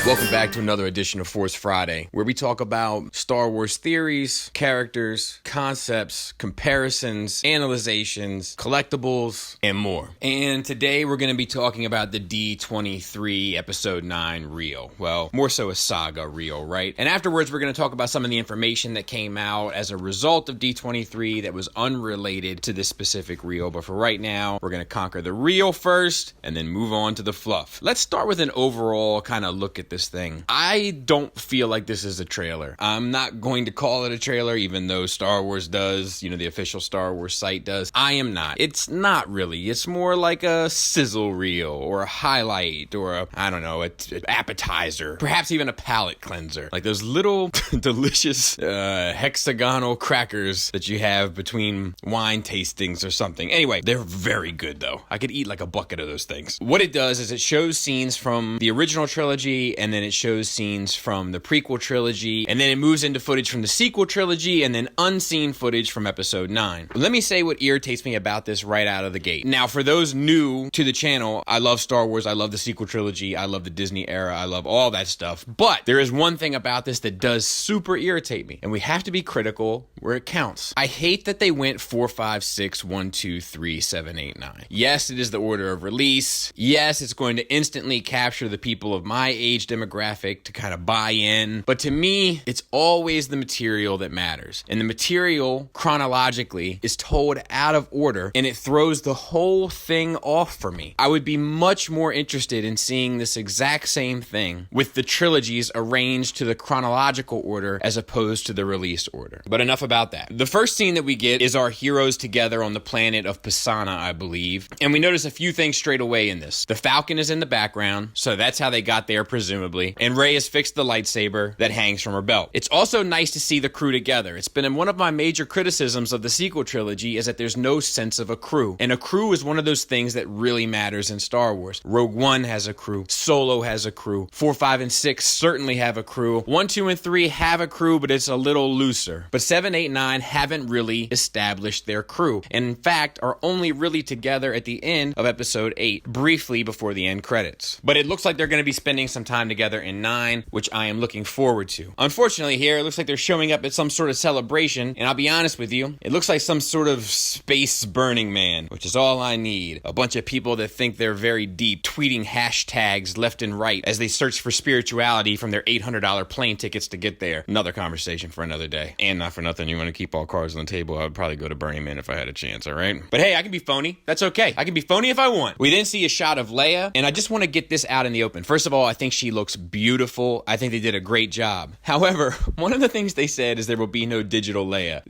Welcome back to another edition of Force Friday, where we talk about Star Wars theories, characters, concepts, comparisons, analyzations, collectibles, and more. And today we're going to be talking about the D23 Episode 9 reel. Well, more so a saga reel, right? And afterwards we're going to talk about some of the information that came out as a result of D23 that was unrelated to this specific reel. But for right now, we're going to conquer the reel first and then move on to the fluff. Let's start with an overall kind of look at this thing. I don't feel like this is a trailer. I'm not going to call it a trailer, even though Star Wars does, the official Star Wars site does. I am not. It's not really. It's more like a sizzle reel or a highlight or an appetizer, perhaps even a palate cleanser. Like those little delicious hexagonal crackers that you have between wine tastings or something. Anyway, they're very good though. I could eat like a bucket of those things. What it does is it shows scenes from the original trilogy, and then it shows scenes from the prequel trilogy, and then it moves into footage from the sequel trilogy, and then unseen footage from episode 9. Let me say what irritates me about this right out of the gate. Now, for those new to the channel, I love Star Wars, I love the sequel trilogy, I love the Disney era, I love all that stuff, but there is one thing about this that does super irritate me, and we have to be critical where it counts. I hate that they went 4, 5, 6, 1, 2, 3, 7, 8, 9. Yes, it is the order of release. Yes, it's going to instantly capture the people of my age demographic to kind of buy in. But to me, it's always the material that matters. And the material, chronologically, is told out of order, and it throws the whole thing off for me. I would be much more interested in seeing this exact same thing with the trilogies arranged to the chronological order as opposed to the release order. But enough about that. The first scene that we get is our heroes together on the planet of Pisana, I believe. And we notice a few things straight away in this. The Falcon is in the background, so that's how they got there, presumably. And Rey has fixed the lightsaber that hangs from her belt. It's also nice to see the crew together. It's been one of my major criticisms of the sequel trilogy is that there's no sense of a crew. And a crew is one of those things that really matters in Star Wars. Rogue One has a crew. Solo has a crew. 4, 5, and 6 certainly have a crew. 1, 2, and 3 have a crew, but it's a little looser. But 7, 8, 9 haven't really established their crew. And in fact, are only really together at the end of episode 8, briefly before the end credits. But it looks like they're going to be spending some time together in 9, which I am looking forward to. Unfortunately here, it looks like they're showing up at some sort of celebration, and I'll be honest with you, it looks like some sort of space Burning Man, which is all I need. A bunch of people that think they're very deep, tweeting hashtags left and right as they search for spirituality from their $800 plane tickets to get there. Another conversation for another day. And not for nothing, you want to keep all cards on the table, I would probably go to Burning Man if I had a chance, alright? But hey, I can be phony. That's okay. I can be phony if I want. We then see a shot of Leia, and I just want to get this out in the open. First of all, I think she looks beautiful. I think they did a great job. However, one of the things they said is there will be no digital Leia.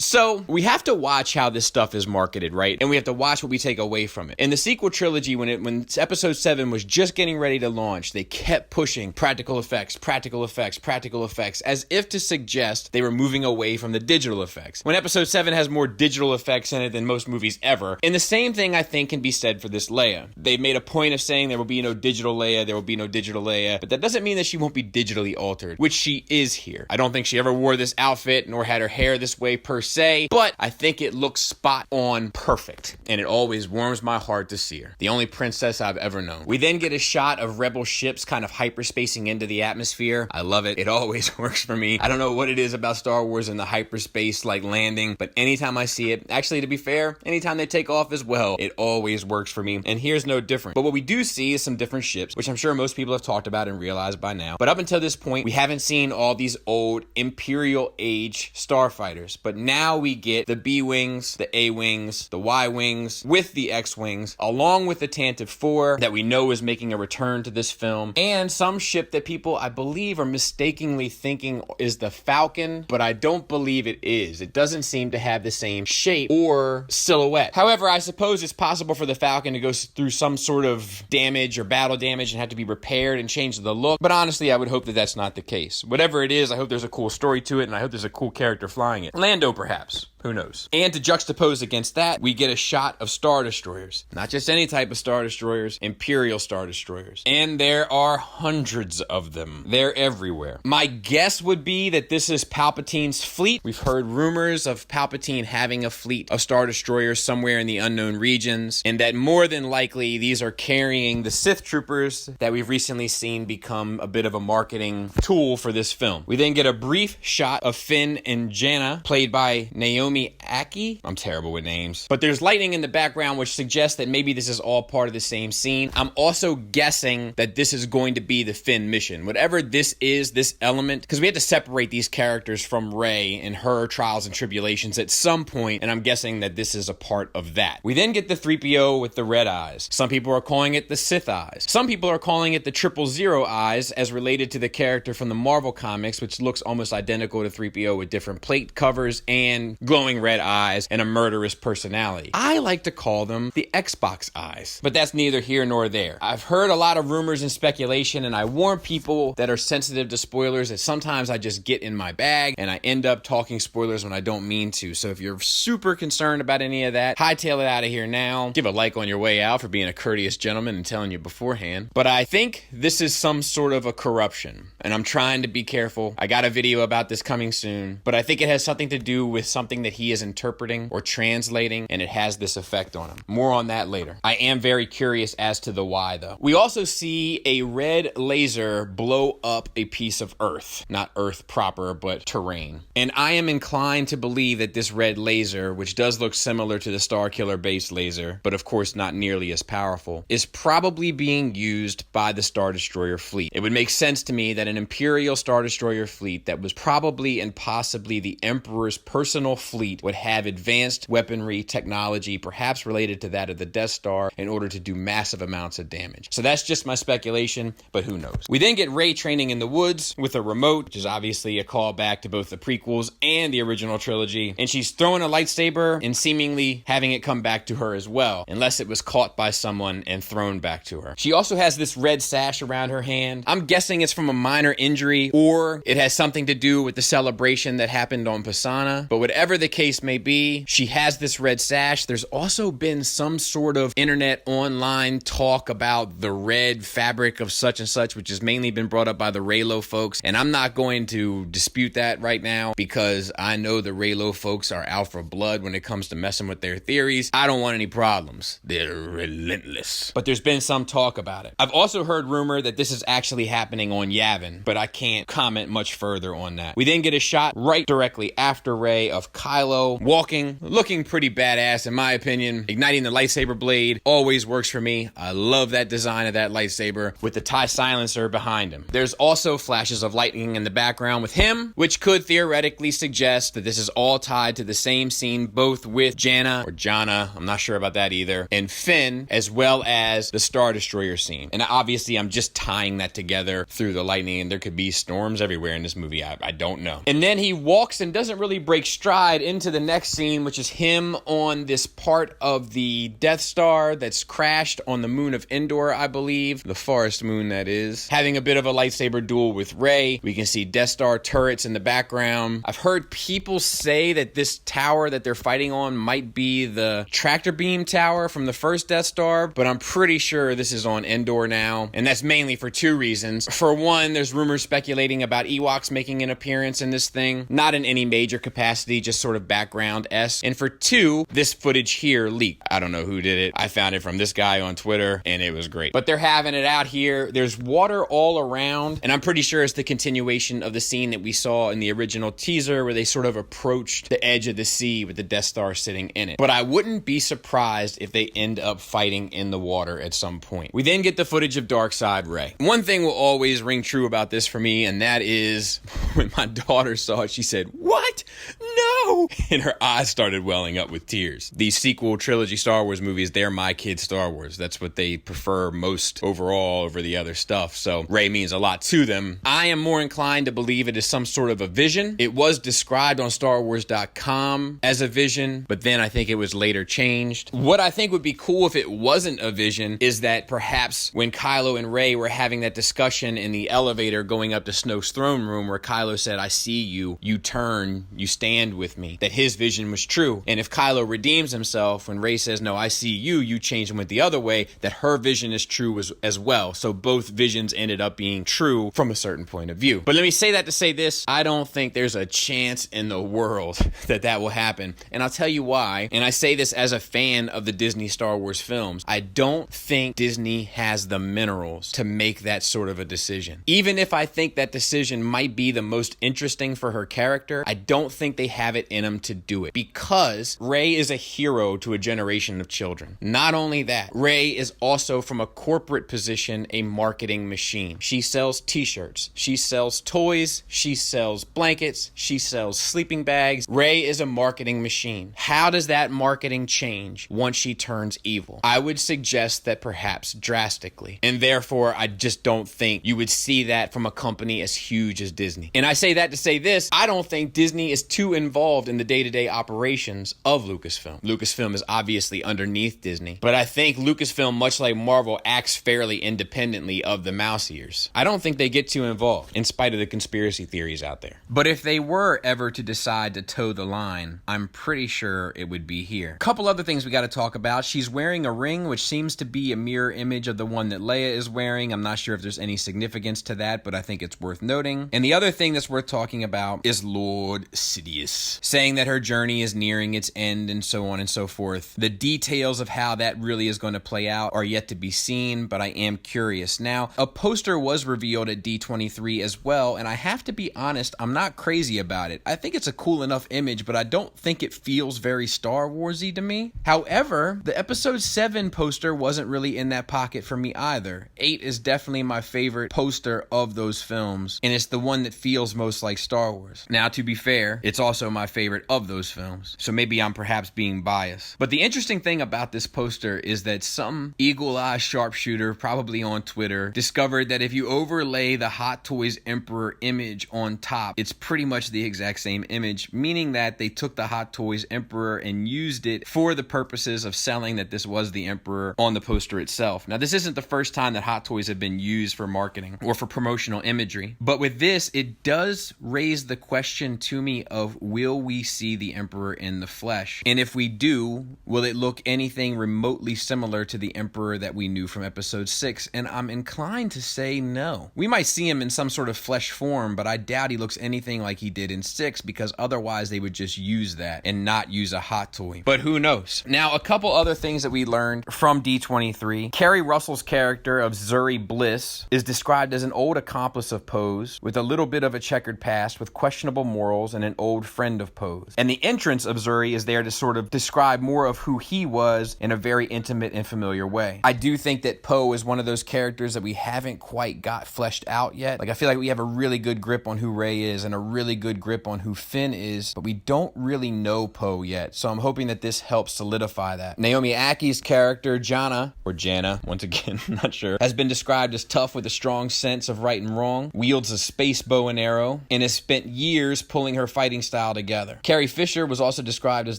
So we have to watch how this stuff is marketed, right? And we have to watch what we take away from it. In the sequel trilogy, when episode 7 was just getting ready to launch, they kept pushing practical effects, practical effects, practical effects, as if to suggest they were moving away from the digital effects. When episode 7 has more digital effects in it than most movies ever. And the same thing I think can be said for this Leia. They made a point of saying there will be no digital Leia, there will be no digital Leia, but that doesn't mean that she won't be digitally altered, which she is here. I don't think she ever wore this outfit nor had her hair this way per se, but I think it looks spot on perfect, and it always warms my heart to see her. The only princess I've ever known. We then get a shot of rebel ships kind of hyperspacing into the atmosphere. I love it. It always works for me. I don't know what it is about Star Wars and the hyperspace like landing, but anytime I see it, actually to be fair, anytime they take off as well, it always works for me, and here's no different. But what we do see is some different ships, which I'm sure most people have talked about and realized by now. But up until this point, we haven't seen all these old Imperial age starfighters, but now we get the B-Wings, the A-Wings, the Y-Wings, with the X-Wings, along with the Tantive 4 that we know is making a return to this film, and some ship that people, I believe, are mistakenly thinking is the Falcon, but I don't believe it is. It doesn't seem to have the same shape or silhouette. However, I suppose it's possible for the Falcon to go through some sort of damage or battle damage and have to be repaired and change the look, but honestly, I would hope that that's not the case. Whatever it is, I hope there's a cool story to it, and I hope there's a cool character flying it. Lando, perhaps. Who knows? And to juxtapose against that, we get a shot of Star Destroyers. Not just any type of Star Destroyers, Imperial Star Destroyers. And there are hundreds of them. They're everywhere. My guess would be that this is Palpatine's fleet. We've heard rumors of Palpatine having a fleet of Star Destroyers somewhere in the unknown regions, and that more than likely these are carrying the Sith troopers that we've recently scene become a bit of a marketing tool for this film. We then get a brief shot of Finn and Jannah, played by Naomi Ackie. I'm terrible with names. But there's lightning in the background, which suggests that maybe this is all part of the same scene. I'm also guessing that this is going to be the Finn mission. Whatever this is, this element, because we had to separate these characters from Rey and her trials and tribulations at some point, and I'm guessing that this is a part of that. We then get the Threepio with the red eyes. Some people are calling it the Sith eyes. Some people are calling it the 000 eyes, as related to the character from the Marvel comics, which looks almost identical to Threepio with different plate covers and glowing red eyes and a murderous personality. I like to call them the Xbox eyes, but that's neither here nor there. I've heard a lot of rumors and speculation, and I warn people that are sensitive to spoilers that sometimes I just get in my bag and I end up talking spoilers when I don't mean to. So if you're super concerned about any of that, hightail it out of here now. Give a like on your way out for being a courteous gentleman and telling you beforehand. But I think this is some sort of a corruption, and I'm trying to be careful. I got a video about this coming soon, but I think it has something to do with something that he is interpreting or translating, and it has this effect on him. More on that later. I am very curious as to the why, though. We also see a red laser blow up a piece of Earth. Not Earth proper, but terrain. And I am inclined to believe that this red laser, which does look similar to the Starkiller base laser, but of course not nearly as powerful, is probably being used by the Star Destroyer fleet. It would make sense to me that an Imperial Star Destroyer fleet that was probably and possibly the Emperor's personal fleet would have advanced weaponry technology, perhaps related to that of the Death Star, in order to do massive amounts of damage. So that's just my speculation, but who knows. We then get Rey training in the woods with a remote, which is obviously a callback to both the prequels and the original trilogy, and she's throwing a lightsaber and seemingly having it come back to her as well, unless it was caught by someone and thrown back to her. She also has this red sash around her hand. I'm guessing it's from a minor injury, or it has something to do with the celebration that happened on Pisana, but whatever the case may be, she has this red sash. There's also been some sort of internet online talk about the red fabric of such and such, which has mainly been brought up by the Reylo folks, and I'm not going to dispute that right now because I know the Reylo folks are out for blood when it comes to messing with their theories. I don't want any problems. They're relentless. But there's been some talk about it. I've also heard rumor that this is actually happening on Yavin, but I can't comment much further on that. We then get a shot right directly after Rey of Kylo walking, looking pretty badass in my opinion. Igniting the lightsaber blade always works for me. I love that design of that lightsaber with the TIE silencer behind him. There's also flashes of lightning in the background with him, which could theoretically suggest that this is all tied to the same scene, both with Jannah, or Jannah, I'm not sure about that either, and Finn, as well as the Star Destroyer scene. And obviously I'm just tying that together through the lightning, and there could be storms everywhere in this movie. I don't know. And then he walks and doesn't really break stride into the next scene, which is him on this part of the Death Star that's crashed on the moon of Endor, I believe. The forest moon, that is. Having a bit of a lightsaber duel with Rey. We can see Death Star turrets in the background. I've heard people say that this tower that they're fighting on might be the tractor beam tower from the first Death Star, but I'm pretty sure this is on Endor now, and that's mainly for two reasons. For one, there's rumors speculating about Ewoks making an appearance in this thing, not in any major capacity, just sort of background-esque. And for two, this footage here leaked. I don't know who did it. I found it from this guy on Twitter, and it was great. But they're having it out here. There's water all around, and I'm pretty sure it's the continuation of the scene that we saw in the original teaser where they sort of approached the edge of the sea with the Death Star sitting in it. But I wouldn't be surprised if they end up fighting in the water at some point. We then get the footage of Darkseid Rey. One thing will always ring true about this for me, and that is when my daughter saw it, she said, "What? No!" And her eyes started welling up with tears. These sequel trilogy Star Wars movies, they're my kids' Star Wars. That's what they prefer most overall over the other stuff. So Rey means a lot to them. I am more inclined to believe it is some sort of a vision. It was described on StarWars.com as a vision, but then I think it was later changed. What I think would be cool if it wasn't a vision is that perhaps when Kylo and Rey were having that discussion in the elevator going up to Snoke's throne room where Kylo said, "I see you, you turn, you stand with me," that his his vision was true. And if Kylo redeems himself when Rey says, no, I see you, you change and went the other way, that her vision is true as well. So both visions ended up being true from a certain point of view. But let me say that to say this, I don't think there's a chance in the world that will happen. And I'll tell you why. And I say this as a fan of the Disney Star Wars films. I don't think Disney has the minerals to make that sort of a decision. Even if I think that decision might be the most interesting for her character, I don't think they have it in them to do it, because Rey is a hero to a generation of children. Not only that, Rey is also, from a corporate position, a marketing machine. She sells t-shirts, she sells toys, she sells blankets, she sells sleeping bags. Rey is a marketing machine. How does that marketing change once she turns evil? I would suggest that perhaps drastically. And therefore, I just don't think you would see that from a company as huge as Disney. And I say that to say this, I don't think Disney is too involved in the day-to-day operations of Lucasfilm. Lucasfilm is obviously underneath Disney, but I think Lucasfilm, much like Marvel, acts fairly independently of the mouse ears. I don't think they get too involved, in spite of the conspiracy theories out there. But if they were ever to decide to toe the line, I'm pretty sure it would be here. A couple other things we got to talk about. She's wearing a ring, which seems to be a mirror image of the one that Leia is wearing. I'm not sure if there's any significance to that, but I think it's worth noting. And the other thing that's worth talking about is Lord Sidious, saying that her journey is nearing its end and so on and so forth. The details of how that really is going to play out are yet to be seen, but I am curious. Now, a poster was revealed at D23 as well, and I have to be honest, I'm not crazy about it. I think it's a cool enough image, but I don't think it feels very Star Wars-y to me. However, the Episode 7 poster wasn't really in that pocket for me either. 8 is definitely my favorite poster of those films, and it's the one that feels most like Star Wars. Now, to be fair, it's also my favorite of those films, so maybe I'm perhaps being biased. But the interesting thing about this poster is that some eagle-eye sharpshooter, probably on Twitter, discovered that if you overlay the Hot Toys Emperor image on top, it's pretty much the exact same image, meaning that they took the Hot Toys Emperor and used it for the purposes of selling that this was the Emperor on the poster itself. Now, this isn't the first time that Hot Toys have been used for marketing or for promotional imagery, but with this, it does raise the question to me of, will we see the Emperor in the flesh? And if we do, will it look anything remotely similar to the Emperor that we knew from Episode 6? And I'm inclined to say no. We might see him in some sort of flesh form, but I doubt he looks anything like he did in 6, because otherwise they would just use that and not use a hot toy. But who knows? Now, a couple other things that we learned from D23. Carrie Russell's character of Zuri Bliss is described as an old accomplice of Poe's with a little bit of a checkered past, with questionable morals, and an old friend of Poe's. And the entrance of Zuri is there to sort of describe more of who he was in a very intimate and familiar way. I do think that Poe is one of those characters that we haven't quite got fleshed out yet. Like, I feel like we have a really good grip on who Rey is and a really good grip on who Finn is, but we don't really know Poe yet. So I'm hoping that this helps solidify that. Naomi Ackie's character, Jana, or Jana, once again, not sure, has been described as tough with a strong sense of right and wrong, wields a space bow and arrow, and has spent years pulling her fighting style together. Carrie Fisher was also described as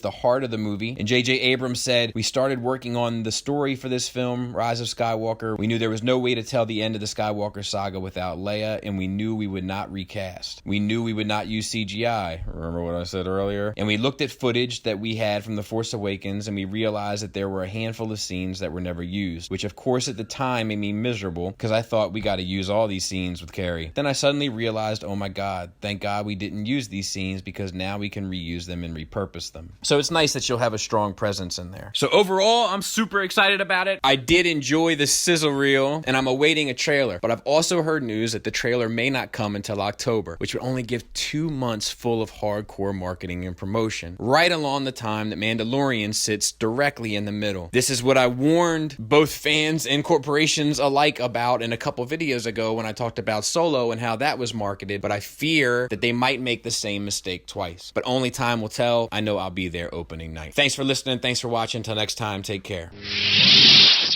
the heart of the movie, and J.J. Abrams said, "We started working on the story for this film, Rise of Skywalker. We knew there was no way to tell the end of the Skywalker saga without Leia, and we knew we would not recast. We knew we would not use CGI." Remember what I said earlier? And we looked at footage that we had from The Force Awakens, and we realized that there were a handful of scenes that were never used, which of course at the time made me miserable, because I thought we got to use all these scenes with Carrie. Then I suddenly realized, oh my God, thank God we didn't use these scenes, because now we can reuse them and repurpose them. So it's nice that she'll have a strong presence in there. So overall, I'm super excited about it. I did enjoy the sizzle reel, and I'm awaiting a trailer, but I've also heard news that the trailer may not come until October, which would only give 2 months full of hardcore marketing and promotion, right along the time that Mandalorian sits directly in the middle. This is what I warned both fans and corporations alike about in a couple videos ago when I talked about Solo and how that was marketed, but I fear that they might make the same mistake twice. But only time will tell. I know I'll be there opening night. Thanks for listening. Thanks for watching. Until next time, take care.